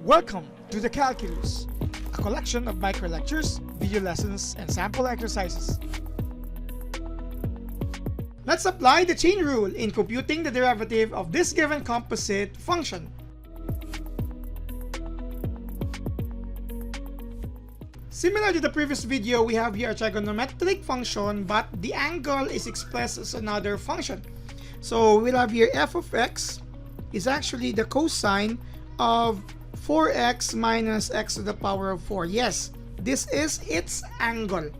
Welcome to the Calculus, a collection of micro lectures, video lessons, and sample exercises. Let's apply the chain rule in computing the derivative of this given composite function. Similar to the previous video, we have here a trigonometric function, but the angle is expressed as another function. So we'll have here f of x is actually the cosine of 4x minus x to the power of 4. Yes, this is its angle.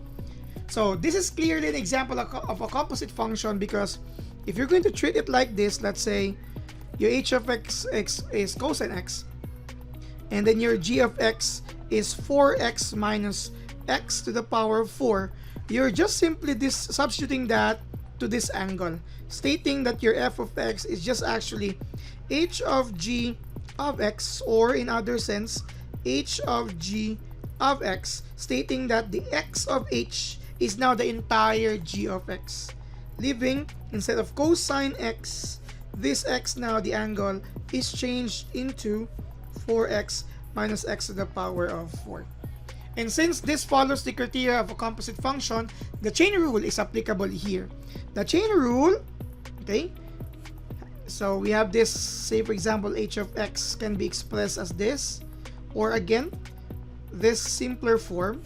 So this is clearly an example of a composite function, because if you're going to treat it like this, let's say your h of x is cosine x, and then your g of x is 4x minus x to the power of 4, you're just simply substituting that to this angle, stating that your f of x is just actually h of g of x, or in other sense, h of g of x, stating that the x of h is now the entire g of x, leaving, instead of cosine x, this x now, the angle, is changed into 4x minus x to the power of 4. And since this follows the criteria of a composite function, the chain rule is applicable here. The chain rule, okay, so we have this, say for example, h of x can be expressed as this, or again, this simpler form.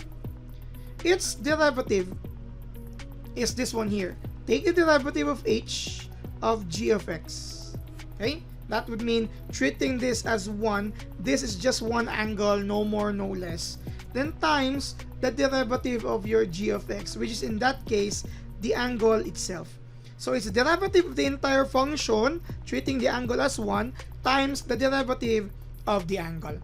Its derivative is this one here. Take the derivative of h of g of x. Okay, that would mean treating this as 1. This is just one angle, no more, no less. Then times the derivative of your g of x, which is in that case the angle itself. So it's the derivative of the entire function, treating the angle as 1, times the derivative of the angle.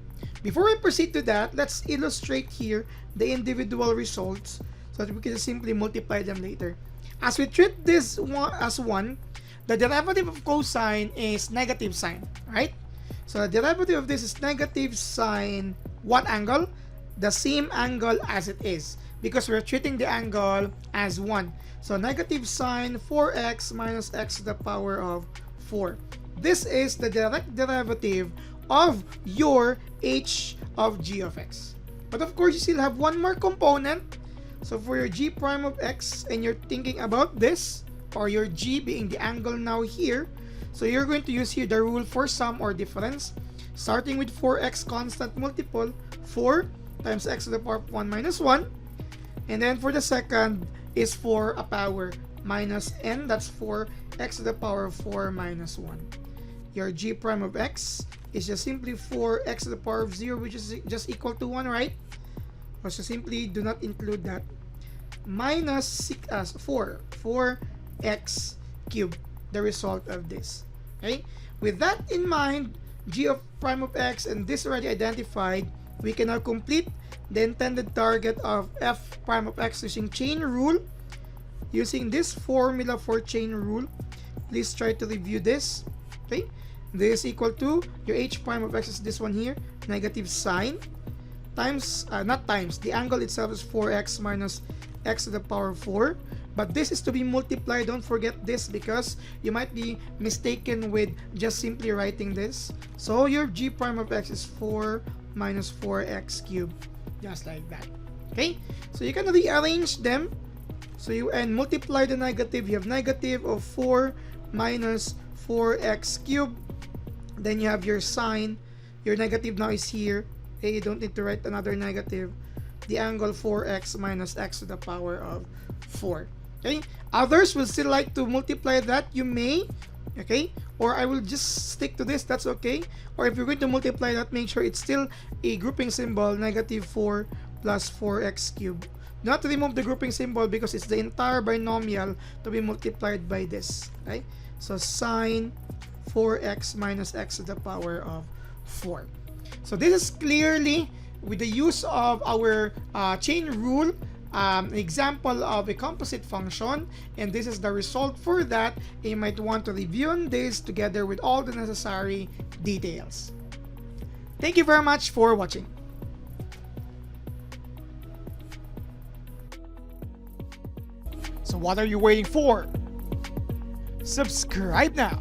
Before we proceed to that, let's illustrate here the individual results so that we can simply multiply them later. As we treat this one as 1, the derivative of cosine is negative sine, right? So the derivative of this is negative sine what angle? The same angle as it is, because we're treating the angle as 1. So negative sine 4x minus x to the power of 4. This is the direct derivative of your h of g of x. But of course, you still have one more component. So for your g prime of x, and you're thinking about this, or your g being the angle now here, so you're going to use here the rule for sum or difference, starting with 4x constant multiple, 4 times x to the power of 1 minus 1, and then for the second is 4 a power minus n, that's 4 x to the power of 4 minus 1. Your g prime of x is just simply 4 x to the power of 0, which is just equal to 1, right? So simply do not include that, minus 4x cubed, the result of this. Okay, with that in mind, g of prime of x and this already identified, we can now complete the intended target of f prime of x using chain rule. Using this formula for chain rule, please try to review this. Okay, this is equal to your h prime of x is this one here, negative sine times, not times, the angle itself is 4x minus x to the power of 4, but this is to be multiplied. Don't forget this, because you might be mistaken with just simply writing this. So your g prime of x is 4 minus 4x cubed, just like that. Okay, so you can rearrange them, so you and multiply the negative. You have negative of 4 minus 4x cubed, then you have your sine. Your negative now is here. Okay, you don't need to write another negative. The angle 4x minus x to the power of 4. Okay, others will still like to multiply that, you may, okay, or I will just stick to this, that's okay. Or if you're going to multiply that, make sure it's still a grouping symbol, negative 4 plus 4x cubed. Not to remove the grouping symbol, because it's the entire binomial to be multiplied by this. Okay, so sine 4x minus x to the power of 4. So this is clearly, with the use of our chain rule, an example of a composite function, and this is the result for that. You might want to review on this together with all the necessary details. Thank you very much for watching. So what are you waiting for? Subscribe now.